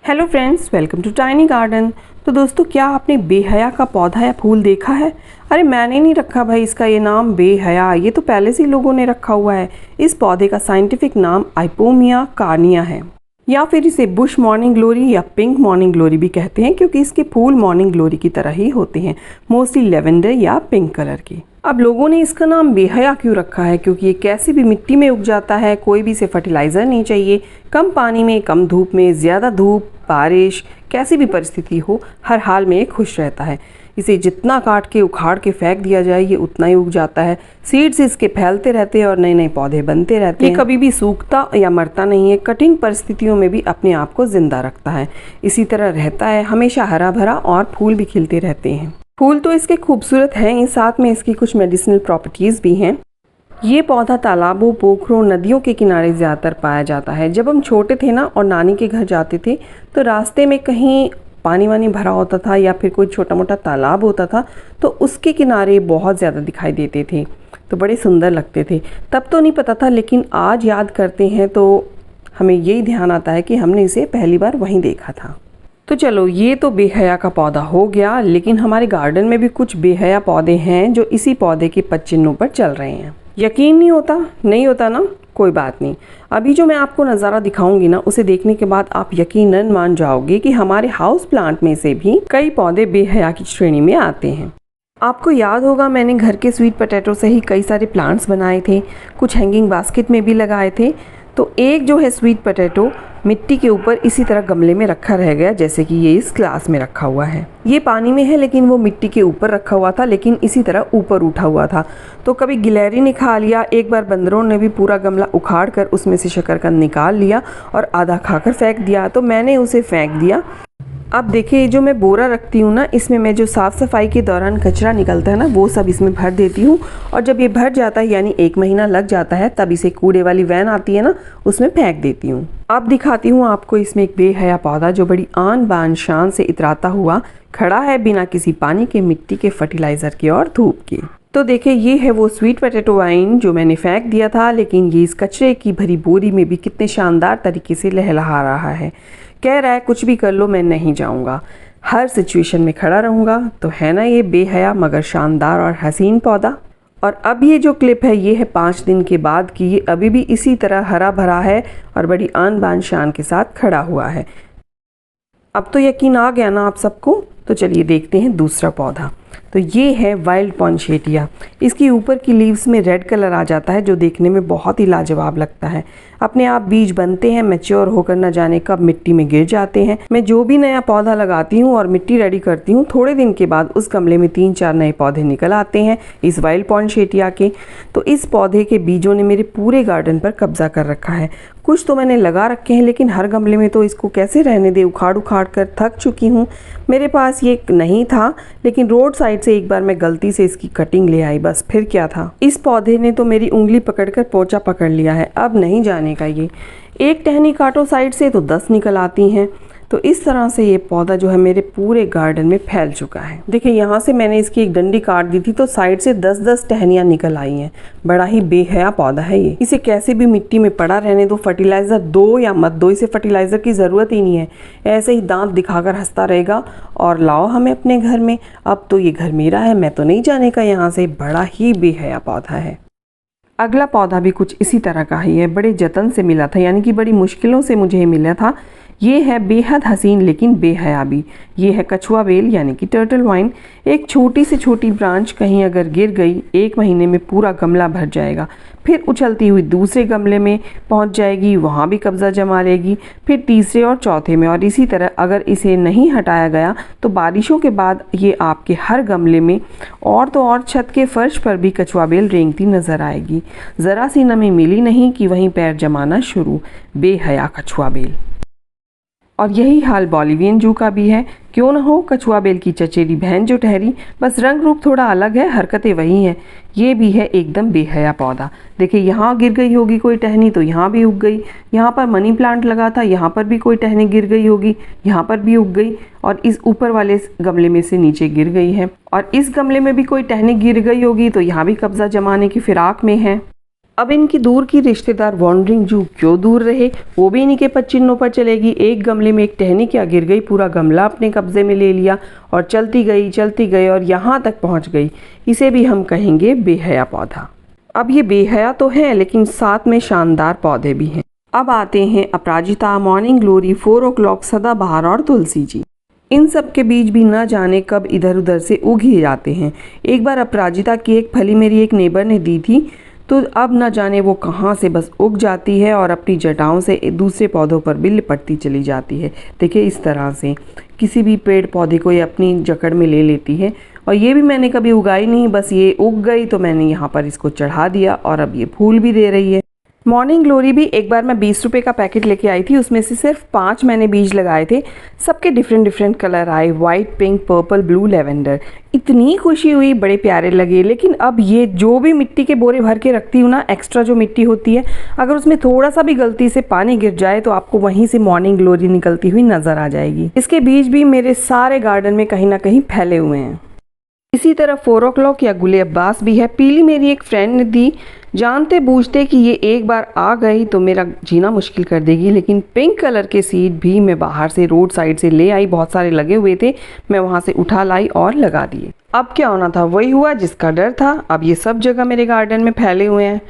Hello friends, welcome to tiny garden. तो दोस्तों, क्या आपने बेहया का पौधा या फूल देखा है? अरे मैंने नहीं रखा भाई, इसका ये नाम बेहया, ये तो पहले से ही लोगों ने रखा हुआ है। इस पौधे का साइंटिफिक नाम आइपोमिया कार्निया है, या फिर इसे बुश मॉर्निंग ग्लोरी या पिंक मॉर्निंग ग्लोरी भी कहते हैं, क्योंकि इसके फूल मॉर्निंग ग्लोरी की तरह ही होते हैं, मोस्टली लेवेंडर या पिंक कलर के। अब लोगों ने इसका नाम बेहया क्यों रखा है? क्योंकि ये कैसी भी मिट्टी में उग जाता है, कोई भी इसे फर्टिलाइज़र नहीं चाहिए, कम पानी में, कम धूप में, ज़्यादा धूप, बारिश, कैसी भी परिस्थिति हो, हर हाल में ये खुश रहता है। इसे जितना काट के उखाड़ के फेंक दिया जाए, ये उतना ही उग जाता है। सीड्स इसके फैलते रहते हैं और नए नए पौधे बनते रहते हैं। ये कभी भी सूखता या मरता नहीं है, कठिन परिस्थितियों में भी अपने आप को जिंदा रखता है। इसी तरह रहता है, हमेशा हरा भरा, और फूल भी खिलते रहते हैं। फूल तो इसके खूबसूरत हैं, साथ में इसकी कुछ मेडिसिनल प्रॉपर्टीज़ भी हैं। ये पौधा तालाबों, पोखरों, नदियों के किनारे ज़्यादातर पाया जाता है। जब हम छोटे थे ना और नानी के घर जाते थे, तो रास्ते में कहीं पानी वानी भरा होता था या फिर कोई छोटा मोटा तालाब होता था, तो उसके किनारे बहुत ज़्यादा दिखाई देते थे, तो बड़े सुंदर लगते थे। तब तो नहीं पता था, लेकिन आज याद करते हैं तो हमें यही ध्यान आता है कि हमने इसे पहली बार वहीं देखा था। तो चलो, ये तो बेहया का पौधा हो गया, लेकिन हमारे गार्डन में भी कुछ बेहया पौधे हैं जो इसी पौधे के पदचिन्हों पर चल रहे हैं। यकीन नहीं होता ना? कोई बात नहीं। अभी जो मैं आपको नज़ारा दिखाऊंगी ना, उसे देखने के बाद आप यकीनन मान जाओगे कि हमारे हाउस प्लांट में से भी कई पौधे बेहया की श्रेणी में आते हैं। आपको याद होगा, मैंने घर के स्वीट पोटैटो से ही कई सारे प्लांट्स बनाए थे, कुछ हैंगिंग बास्केट में भी लगाए थे। तो एक जो है स्वीट पोटैटो मिट्टी के ऊपर इसी तरह गमले में रखा रह गया, जैसे कि ये इस ग्लास में रखा हुआ है। ये पानी में है, लेकिन वो मिट्टी के ऊपर रखा हुआ था, लेकिन इसी तरह ऊपर उठा हुआ था। तो कभी गिलहरी ने खा लिया, एक बार बंदरों ने भी पूरा गमला उखाड़ कर उसमें से शकरकंद निकाल लिया और आधा खाकर फेंक दिया, तो मैंने उसे फेंक दिया। अब देखिए, जो मैं बोरा रखती हूँ ना, इसमें मैं जो साफ़ सफाई के दौरान कचरा निकलता है ना, वो सब इसमें भर देती हूँ। और जब ये भर जाता है, यानी 1 महीना लग जाता है, तब इसे कूड़े वाली वैन आती है ना, उसमें फेंक देती हूँ। अब दिखाती हूँ आपको इसमें एक बेहया पौधा जो बड़ी आन बान शान से इतराता हुआ खड़ा है, बिना किसी पानी के, मिट्टी के, फर्टिलाइज़र के और धूप के। तो देखिए, ये है वो स्वीट पोटैटो वाइन जो मैंने फेंक दिया था, लेकिन ये इस कचरे की भरी बोरी में भी कितने शानदार तरीके से लहलहा रहा है। कह रहा है, कुछ भी कर लो, मैं नहीं जाऊंगा, हर सिचुएशन में खड़ा रहूंगा। तो है ना ये बेहया मगर शानदार और हसीन पौधा। और अब ये जो क्लिप है, ये है 5 दिन के बाद की। ये अभी भी इसी तरह हरा भरा है और बड़ी आन बान शान के साथ खड़ा हुआ है। अब तो यकीन आ गया ना आप सबको? तो चलिए देखते हैं दूसरा पौधा। तो ये है वाइल्ड पॉइंसेटिया। इसकी ऊपर की लीव्स में रेड कलर आ जाता है, जो देखने में बहुत ही लाजवाब लगता है। अपने आप बीज बनते हैं, मैच्योर होकर न जाने कब मिट्टी में गिर जाते हैं। मैं जो भी नया पौधा लगाती हूँ और मिट्टी रेडी करती हूँ, थोड़े दिन के बाद उस गमले में 3-4 नए पौधे निकल आते हैं इस वाइल्ड पॉइंसेटिया के। तो इस पौधे के बीजों ने मेरे पूरे गार्डन पर कब्जा कर रखा है। कुछ तो मैंने लगा रखे हैं, लेकिन हर गमले में तो इसको कैसे रहने दे, उखाड़ उखाड़ कर थक चुकी हूँ। मेरे पास ये नहीं था, लेकिन रोड साइड से एक बार मैं गलती से इसकी कटिंग ले आई, बस फिर क्या था। इस पौधे ने तो मेरी उंगली पकड़कर पोंचा पकड़ लिया है, अब नहीं जाने का ये। एक टहनी काटो साइड से तो 10 निकल आती हैं। तो इस तरह से ये पौधा जो है मेरे पूरे गार्डन में फैल चुका है। देखिए, यहाँ से मैंने इसकी एक डंडी काट दी थी, तो साइड से 10-10 टहनियाँ निकल आई हैं। बड़ा ही बेहया पौधा है ये। इसे कैसे भी मिट्टी में पड़ा रहने दो, फर्टिलाइज़र दो या मत दो, इसे फर्टिलाइज़र की ज़रूरत ही नहीं है। ऐसे ही दांत दिखाकर हंसता रहेगा और लाओ हमें अपने घर में। अब तो ये घर मेरा है, मैं तो नहीं जाने का यहाँ से। बड़ा ही बेहया पौधा है। अगला पौधा भी कुछ इसी तरह का ही है, बड़े जतन से मिला था, यानी कि बड़ी मुश्किलों से मुझे मिला था। ये है बेहद हसीन लेकिन बेहया भी। ये है कछुआ बेल, यानी कि टर्टल वाइन। एक छोटी से छोटी ब्रांच कहीं अगर गिर गई, 1 महीने में पूरा गमला भर जाएगा। फिर उछलती हुई दूसरे गमले में पहुंच जाएगी, वहाँ भी कब्जा जमा लेगी, फिर तीसरे और चौथे में, और इसी तरह अगर इसे नहीं हटाया गया तो बारिशों के बाद ये आपके हर गमले में और तो और छत के फर्श पर भी कछुआ बेल रेंगती नजर आएगी। ज़रा सी नमी मिली नहीं कि वहीं पैर जमाना शुरू। बेहया कछुआ बेल। और यही हाल बॉलिवियन जू का भी है। क्यों न हो, कछुआ बेल की चचेरी बहन जो ठहरी, बस रंग रूप थोड़ा अलग है, हरकतें वही हैं। ये भी है एकदम बेहया पौधा। देखिए, यहाँ गिर गई होगी कोई टहनी तो यहाँ भी उग गई। यहाँ पर मनी प्लांट लगा था, यहाँ पर भी कोई टहनी गिर गई होगी, यहाँ पर भी उग गई। और इस ऊपर वाले गमले में से नीचे गिर गई है, और इस गमले में भी कोई टहनी गिर गई होगी तो यहाँ भी कब्जा जमाने की फिराक में है। अब इनकी दूर की रिश्तेदार वॉन्डरिंग जू क्यों दूर रहे, वो भी इन्हीं के पच्चिन्नों पर चलेगी। एक गमले में एक टहनी क्या गिर गई, पूरा गमला अपने कब्जे में ले लिया और चलती गई और यहाँ तक पहुँच गई। इसे भी हम कहेंगे बेहया पौधा। अब ये बेहया तो है लेकिन साथ में शानदार पौधे भी हैं। अब आते हैं अपराजिता, मॉर्निंग ग्लोरी, 4 o'clock, सदाबहार और तुलसी जी। इन सब के बीज भी न जाने कब इधर उधर से उग ही जाते हैं। एक बार अपराजिता की एक फली मेरी एक नेबर ने दी थी, तो अब न जाने वो कहाँ से बस उग जाती है और अपनी जटाओं से दूसरे पौधों पर भी लिपटती चली जाती है। देखिए इस तरह से किसी भी पेड़ पौधे को ये अपनी जकड़ में ले लेती है। और ये भी मैंने कभी उगाई नहीं, बस ये उग गई तो मैंने यहाँ पर इसको चढ़ा दिया और अब ये फूल भी दे रही है। मॉर्निंग ग्लोरी भी एक बार मैं 20 रुपये का पैकेट लेके आई थी, उसमें से सिर्फ 5 मैंने बीज लगाए थे। सबके डिफरेंट कलर आए, white, pink, purple, blue, lavender. इतनी खुशी हुई, बड़े प्यारे लगे। लेकिन अब ये जो भी मिट्टी के बोरे भर के रखती हूँ ना, एक्स्ट्रा जो मिट्टी होती है, अगर उसमें थोड़ा सा भी गलती से पानी गिर जाए तो आपको वहीं से मॉर्निंग ग्लोरी निकलती हुई नजर आ जाएगी। इसके बीज भी मेरे सारे गार्डन में कहीं ना कहीं फैले हुए हैं। इसी तरह 4 o'clock या गुले अब्बास भी है। पीली मेरी एक फ्रेंड ने दी, जानते बूझते कि ये एक बार आ गई तो मेरा जीना मुश्किल कर देगी। लेकिन पिंक कलर के सीड भी मैं बाहर से रोड साइड से ले आई, बहुत सारे लगे हुए थे, मैं वहाँ से उठा लाई और लगा दिए। अब क्या होना था वही हुआ जिसका डर था। अब ये सब जगह मेरे गार्डन में फैले हुए हैं।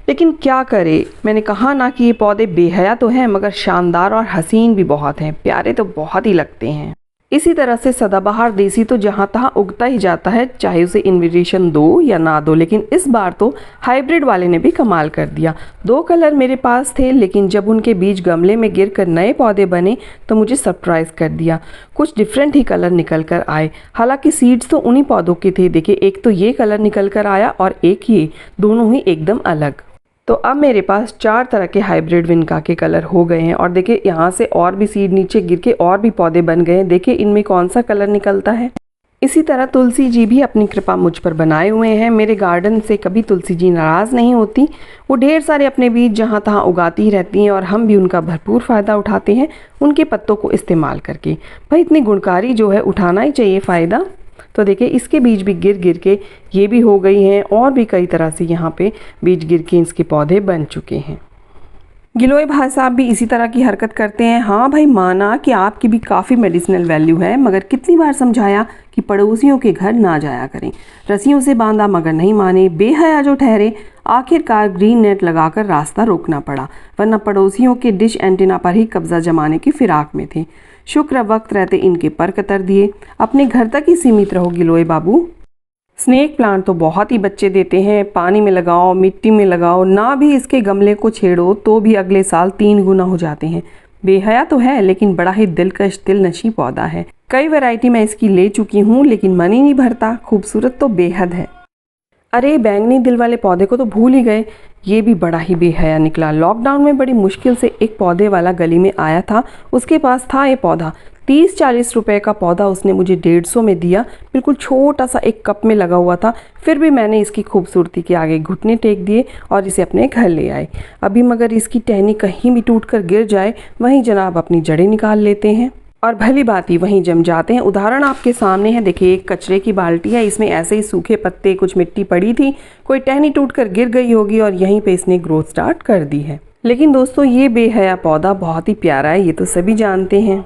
लेकिन क्या करे, मैंने कहा ना कि ये पौधे बेहया तो हैं मगर शानदार और हसीन भी बहुत हैं, प्यारे तो बहुत ही लगते हैं। इसी तरह से सदाबहार देसी तो जहाँ तहाँ उगता ही जाता है, चाहे उसे इन्विटेशन दो या ना दो। लेकिन इस बार तो हाइब्रिड वाले ने भी कमाल कर दिया। 2 कलर मेरे पास थे, लेकिन जब उनके बीज गमले में गिरकर नए पौधे बने तो मुझे सरप्राइज कर दिया। कुछ डिफरेंट ही कलर निकल कर आए। हालांकि सीड्स तो उन्हीं पौधों के थे। देखिए एक तो ये कलर निकल कर आया और एक ये, दोनों ही एकदम अलग। तो अब मेरे पास 4 तरह के हाइब्रिड विनका के कलर हो गए हैं। और देखिए यहाँ से और भी सीड नीचे गिर के और भी पौधे बन गए हैं। देखिए इनमें कौन सा कलर निकलता है। इसी तरह तुलसी जी भी अपनी कृपा मुझ पर बनाए हुए हैं। मेरे गार्डन से कभी तुलसी जी नाराज़ नहीं होती। वो ढेर सारे अपने बीज जहाँ तहाँ उगाती ही रहती हैं और हम भी उनका भरपूर फ़ायदा उठाते हैं उनके पत्तों को इस्तेमाल करके। भाई इतनी गुणकारी जो है उठाना ही चाहिए फ़ायदा। तो देखिए इसके बीज भी गिर के ये भी हो गई हैं और भी कई तरह से यहाँ पे बीज गिर के इसके पौधे बन चुके हैं। गिलोय भाई साहब भी इसी तरह की हरकत करते हैं। हाँ भाई, माना कि आपकी भी काफ़ी मेडिसिनल वैल्यू है, मगर कितनी बार समझाया कि पड़ोसियों के घर ना जाया करें। रस्सियों से बांधा मगर नहीं माने, बेहया जो ठहरे। आखिरकार ग्रीन नेट लगाकर रास्ता रोकना पड़ा, वरना पड़ोसियों के डिश एंटीना पर ही कब्जा जमाने की फिराक में थे। शुक्र वक्त रहते इनके पर कतर दिए। अपने घर तक ही सीमित रहो गिलोय बाबू। स्नेक प्लांट तो बहुत ही बच्चे देते हैं। पानी में लगाओ, मिट्टी में लगाओ, ना भी इसके गमले को छेड़ो तो भी अगले साल 3 गुना हो जाते हैं। बेहया तो है लेकिन बड़ा ही दिलकश दिलनशी पौधा है। कई वैरायटी मैं इसकी ले चुकी हूँ लेकिन मन ही नहीं भरता। खूबसूरत तो बेहद है। अरे बैंगनी दिल वाले पौधे को तो भूल ही गए, ये भी बड़ा ही बेहया निकला। लॉकडाउन में बड़ी मुश्किल से एक पौधे वाला गली में आया था, उसके पास था ये पौधा। 30-40 रुपए का पौधा उसने मुझे 150 में दिया। बिल्कुल छोटा सा एक कप में लगा हुआ था। फिर भी मैंने इसकी खूबसूरती के आगे घुटने टेक दिए और इसे अपने घर ले आए। अभी मगर इसकी टहनी कहीं भी टूट कर गिर जाए वहीं जनाब अपनी जड़ें निकाल लेते हैं और भली बात ही वहीं जम जाते हैं। उदाहरण आपके सामने है, देखिए एक कचरे की बाल्टी है, इसमें ऐसे ही सूखे पत्ते, कुछ मिट्टी पड़ी थी, कोई टहनी टूटकर गिर गई होगी और यहीं पे इसने ग्रोथ स्टार्ट कर दी है। लेकिन दोस्तों ये बेहया पौधा बहुत ही प्यारा है, ये तो सभी जानते हैं।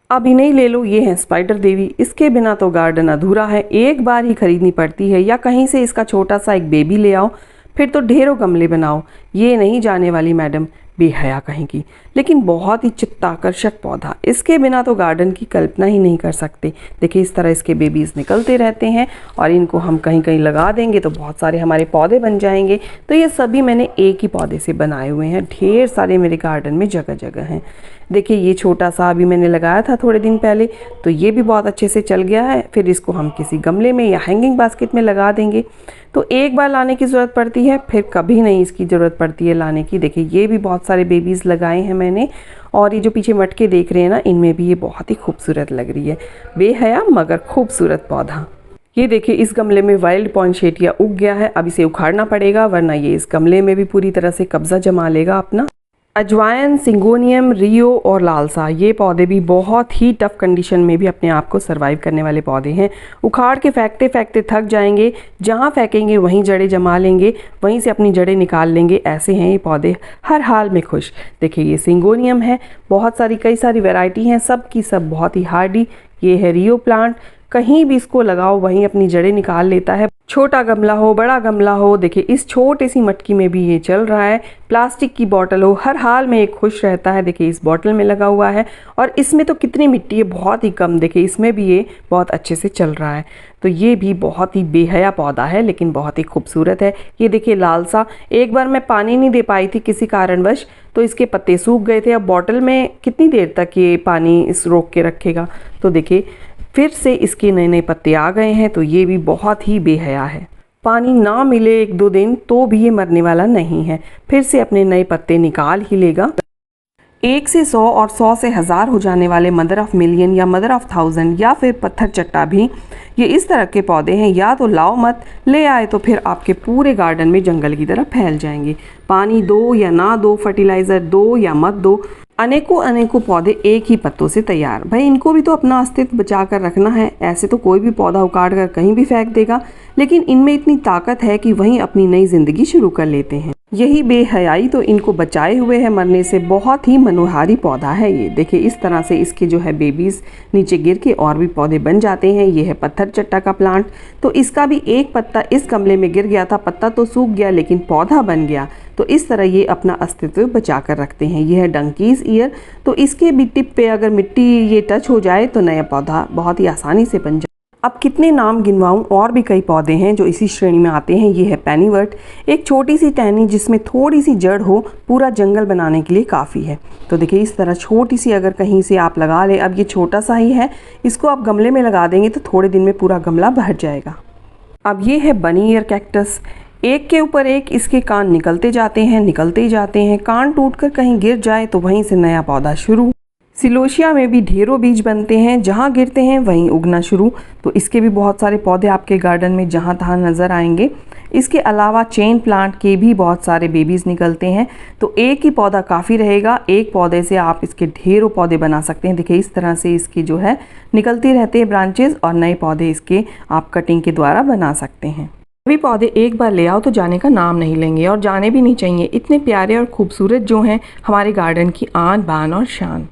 अब इन्हें ले लो, ये है स्पाइडर देवी। इसके बिना तो गार्डन अधूरा है। एक बार ही खरीदनी पड़ती है या कहीं से इसका छोटा सा एक बेबी ले आओ, फिर तो ढेरों गमले बनाओ। ये नहीं जाने वाली मैडम बेहया कहेंगी, लेकिन बहुत ही चित्ताकर्षक पौधा। इसके बिना तो गार्डन की कल्पना ही नहीं कर सकते। देखिए इस तरह इसके बेबीज निकलते रहते हैं और इनको हम कहीं कहीं लगा देंगे तो बहुत सारे हमारे पौधे बन जाएंगे। तो ये सभी मैंने एक ही पौधे से बनाए हुए हैं। ढेर सारे मेरे गार्डन में जगह जगह हैं। देखिए ये छोटा सा अभी मैंने लगाया था थोड़े दिन पहले, तो ये भी बहुत अच्छे से चल गया है। फिर इसको हम किसी गमले में या हैंगिंग बास्केट में लगा देंगे तो एक बार लाने की ज़रूरत पड़ती है, फिर कभी नहीं इसकी ज़रूरत पड़ती है लाने की। देखिए ये भी बहुत सारे बेबीज़ लगाए हैं मैंने, और ये जो पीछे मटके देख रहे हैं ना, इनमें भी ये बहुत ही खूबसूरत लग रही है। बेहया मगर खूबसूरत पौधा। ये देखिए इस गमले में वाइल्ड पॉइंसेटिया उग गया है। अब इसे उखाड़ना पड़ेगा वरना ये इस गमले में भी पूरी तरह से कब्जा जमा लेगा अपना। अजवाइन, सिंगोनियम, रियो और लालसा, ये पौधे भी बहुत ही टफ़ कंडीशन में भी अपने आप को सरवाइव करने वाले पौधे हैं। उखाड़ के फेंकते फेंकते थक जाएंगे, जहाँ फेंकेंगे वहीं जड़ें जमा लेंगे, वहीं से अपनी जड़ें निकाल लेंगे। ऐसे हैं ये पौधे, हर हाल में खुश। देखिए ये सिंगोनियम है, बहुत सारी कई सारी वैरायटी हैं, सब की सब बहुत ही हार्डी। ये है रियो प्लांट, कहीं भी इसको लगाओ वहीं अपनी जड़ें निकाल लेता है। छोटा गमला हो, बड़ा गमला हो, देखिए इस छोटी सी मटकी में भी ये चल रहा है। प्लास्टिक की बोतल हो, हर हाल में ये खुश रहता है। देखिए इस बोतल में लगा हुआ है और इसमें तो कितनी मिट्टी है, बहुत ही कम। देखिए इसमें भी ये बहुत अच्छे से चल रहा है। तो ये भी बहुत ही बेहया पौधा है लेकिन बहुत ही खूबसूरत है। ये देखिए लालसा, एक बार मैं पानी नहीं दे पाई थी किसी कारणवश, तो इसके पत्ते सूख गए थे। अब बॉटल में कितनी देर तक ये पानी इस रोक के रखेगा। तो देखिए फिर से इसके नए नए पत्ते आ गए हैं। तो ये भी बहुत ही बेहया है। पानी ना मिले 1-2 दिन तो भी ये मरने वाला नहीं है, फिर से अपने नए पत्ते निकाल ही लेगा। 1 से 100 और 100 से 1000 हो जाने वाले मदर ऑफ मिलियन या मदर ऑफ 1000 या फिर पत्थर चट्टा भी ये इस तरह के पौधे हैं। या तो लाओ मत, ले आए तो फिर आपके पूरे गार्डन में जंगल की तरह फैल जाएंगे। पानी दो या ना दो, फर्टिलाइज़र दो या मत दो, अनेकों अनेकों पौधे एक ही पत्तों से तैयार। भाई इनको भी तो अपना अस्तित्व बचा कर रखना है। ऐसे तो कोई भी पौधा उखाड़ कर कहीं भी फेंक देगा, लेकिन इनमें इतनी ताकत है कि वहीं अपनी नई जिंदगी शुरू कर लेते हैं। यही बेहयाई तो इनको बचाए हुए है मरने से। बहुत ही मनोहारी पौधा है ये। देखिए इस तरह से इसके जो है बेबीज नीचे गिर के और भी पौधे बन जाते हैं। ये है पत्थर चट्टा का प्लांट। तो इसका भी एक पत्ता इस गमले में गिर गया था, पत्ता तो सूख गया लेकिन पौधा बन गया। तो इस तरह ये अपना अस्तित्व बचा कर रखते हैं। ये है डंकीज ईयर। तो इसके भी टिप पे अगर मिट्टी ये टच हो जाए तो नया पौधा बहुत ही आसानी से बन जाए। अब कितने नाम गिनवाऊं, और भी कई पौधे हैं जो इसी श्रेणी में आते हैं। ये है पेनीवर्ट, एक छोटी सी टहनी जिसमें थोड़ी सी जड़ हो, पूरा जंगल बनाने के लिए काफ़ी है। तो देखिए इस तरह छोटी सी अगर कहीं से आप लगा लें, अब ये छोटा सा ही है, इसको आप गमले में लगा देंगे तो थोड़े दिन में पूरा गमला भर जाएगा। अब ये है बनी ईयर कैक्टस, एक के ऊपर एक इसके कान निकलते जाते हैं, निकलते ही जाते हैं। कान टूटकर कहीं गिर जाए तो वहीं से नया पौधा शुरू। सिलोशिया में भी ढेरों बीज बनते हैं, जहाँ गिरते हैं वहीं उगना शुरू। तो इसके भी बहुत सारे पौधे आपके गार्डन में जहाँ तहाँ नज़र आएंगे। इसके अलावा चेन प्लांट के भी बहुत सारे बेबीज़ निकलते हैं। तो एक ही पौधा काफ़ी रहेगा, एक पौधे से आप इसके ढेरों पौधे बना सकते हैं। देखिए इस तरह से इसकी जो है निकलती रहते हैं ब्रांचेज, और नए पौधे इसके आप कटिंग के द्वारा बना सकते हैं। सभी पौधे एक बार ले आओ तो जाने का नाम नहीं लेंगे, और जाने भी नहीं चाहिए। इतने प्यारे और खूबसूरत जो हैं हमारे गार्डन की आन बान और शान।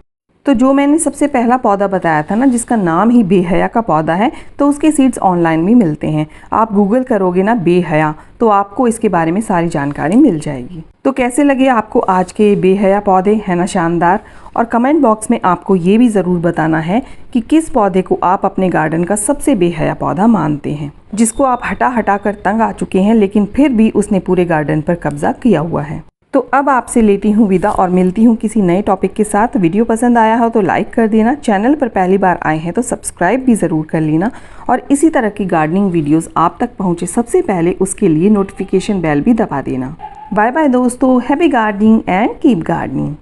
तो जो मैंने सबसे पहला पौधा बताया था ना, जिसका नाम ही बेहया का पौधा है, तो उसके सीड्स ऑनलाइन भी मिलते हैं। आप गूगल करोगे ना बेहया तो आपको इसके बारे में सारी जानकारी मिल जाएगी। तो कैसे लगे आपको आज के बेहया पौधे, है ना शानदार? और कमेंट बॉक्स में आपको ये भी ज़रूर बताना है कि किस पौधे को आप अपने गार्डन का सबसे बेहया पौधा मानते हैं, जिसको आप हटा हटा कर तंग आ चुके हैं लेकिन फिर भी उसने पूरे गार्डन पर कब्जा किया हुआ है। तो अब आपसे लेती हूँ विदा और मिलती हूँ किसी नए टॉपिक के साथ। वीडियो पसंद आया हो तो लाइक कर देना, चैनल पर पहली बार आए हैं तो सब्सक्राइब भी ज़रूर कर लेना, और इसी तरह की गार्डनिंग वीडियोस आप तक पहुँचे सबसे पहले उसके लिए नोटिफिकेशन बेल भी दबा देना। बाय बाय दोस्तों, happy gardening and keep gardening.